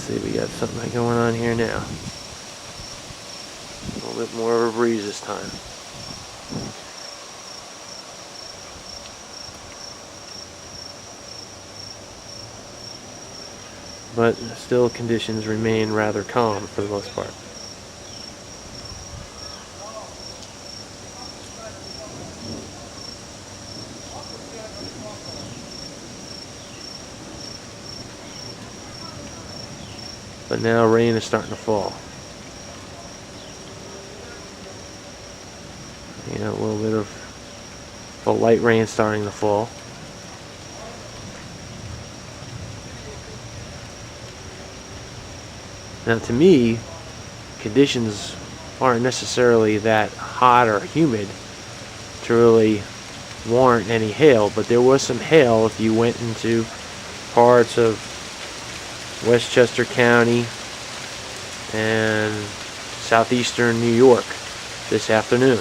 see, we got something going on here now. A little bit more of a breeze this time. But still, conditions remain rather calm for the most part. But now rain is starting to fall. You know, a little bit of a light rain starting to fall. Now, to me, conditions aren't necessarily that hot or humid to really warrant any hail, but there was some hail if you went into parts of Westchester County and southeastern New York this afternoon.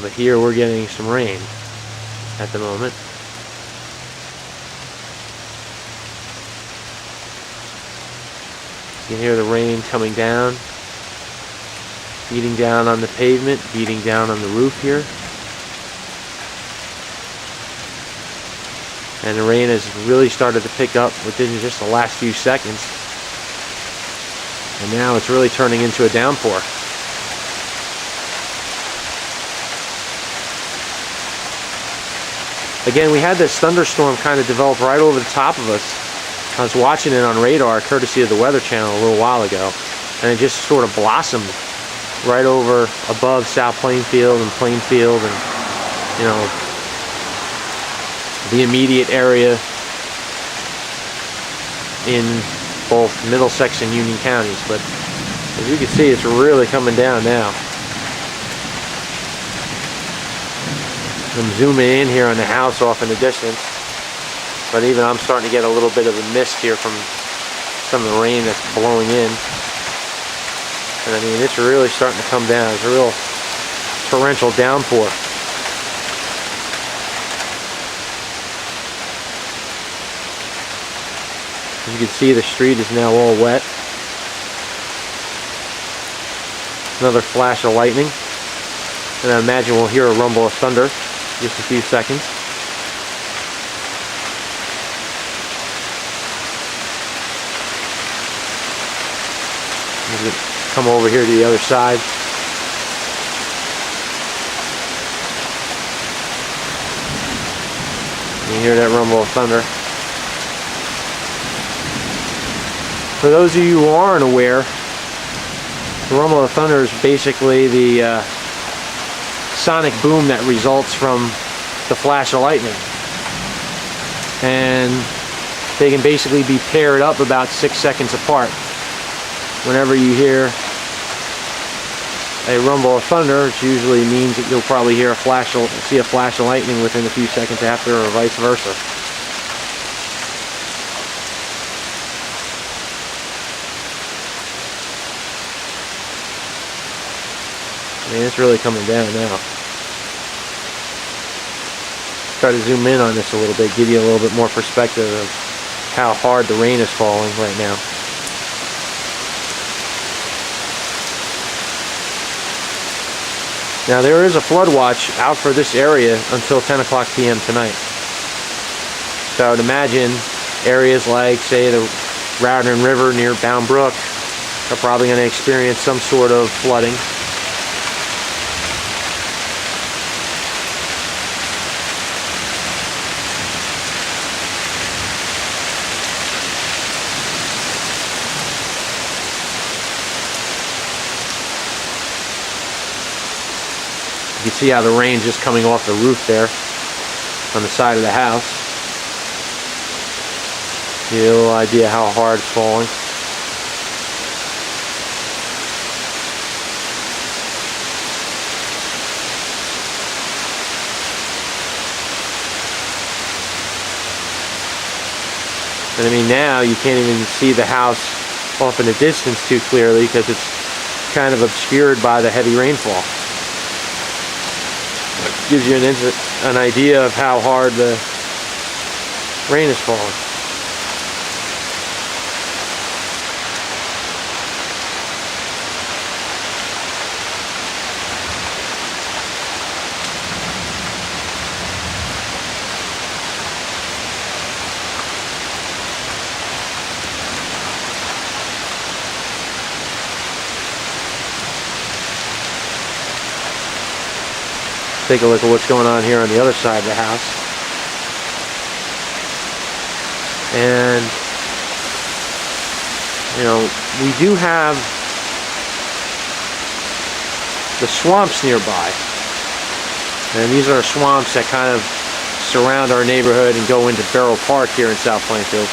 But here we're getting some rain at the moment. You can hear the rain coming down, beating down on the pavement, beating down on the roof here. And the rain has really started to pick up within just the last few seconds. And now it's really turning into a downpour. Again, we had this thunderstorm kind of develop right over the top of us. I was watching it on radar, courtesy of the Weather Channel, a little while ago. And it just sort of blossomed right over above South Plainfield and Plainfield and, you know, the immediate area in both Middlesex and Union counties. But as you can see, it's really coming down now. I'm zooming in here on the house off in the distance, but even I'm starting to get a little bit of a mist here from some of the rain that's blowing in. And I mean, it's really starting to come down. It's a real torrential downpour. As you can see, the street is now all wet. Another flash of lightning. And I imagine we'll hear a rumble of thunder in just a few seconds. Come over here to the other side. You hear that rumble of thunder. For those of you who aren't aware, the rumble of thunder is basically the sonic boom that results from the flash of lightning. And they can basically be paired up about 6 seconds apart. Whenever you hear a rumble of thunder, it usually means that you'll probably see a flash of lightning within a few seconds after, or vice versa. I mean, it's really coming down now. Try to zoom in on this a little bit, give you a little bit more perspective of how hard the rain is falling right now. Now, there is a flood watch out for this area until 10 o'clock p.m. tonight. So I would imagine areas like, say, the Roudan River near Bound Brook are probably going to experience some sort of flooding. You can see how the rain's just coming off the roof there on the side of the house. You get a little idea how hard it's falling. And I mean, now you can't even see the house off in the distance too clearly because it's kind of obscured by the heavy rainfall. Gives you an idea of how hard the rain is falling. take a look at what's going on here on the other side of the house. And you know, we do have the swamps nearby, and these are swamps that kind of surround our neighborhood and go into Barrow Park here in South Plainfield.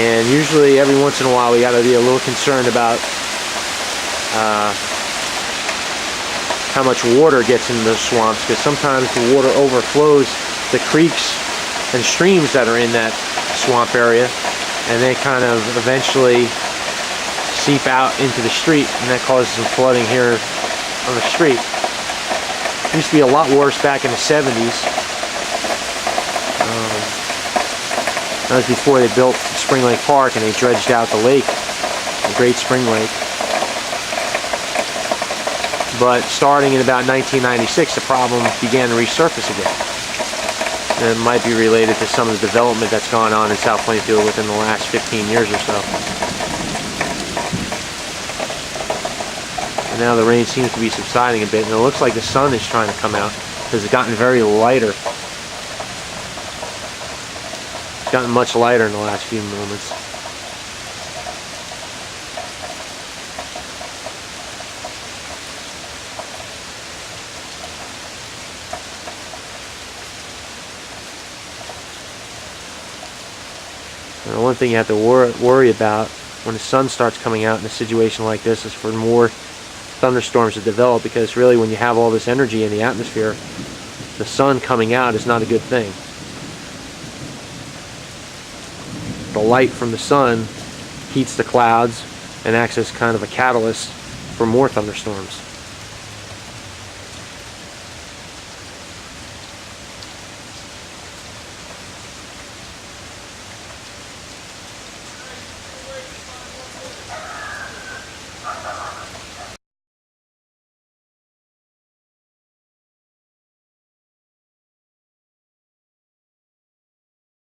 And usually every once in a while we got to be a little concerned about how much water gets into the swamps, because sometimes the water overflows the creeks and streams that are in that swamp area, and they kind of eventually seep out into the street, and that causes some flooding here on the street. It used to be a lot worse back in the 70s. That was before they built Spring Lake Park and they dredged out the lake, the Great Spring Lake. But starting in about 1996, the problem began to resurface again. And it might be related to some of the development that's gone on in South Plainfield within the last 15 years or so. And now the rain seems to be subsiding a bit, and it looks like the sun is trying to come out because it's gotten very lighter. It's gotten much lighter in the last few moments. And the one thing you have to worry about when the sun starts coming out in a situation like this is for more thunderstorms to develop, because really when you have all this energy in the atmosphere, the sun coming out is not a good thing. The light from the sun heats the clouds and acts as kind of a catalyst for more thunderstorms.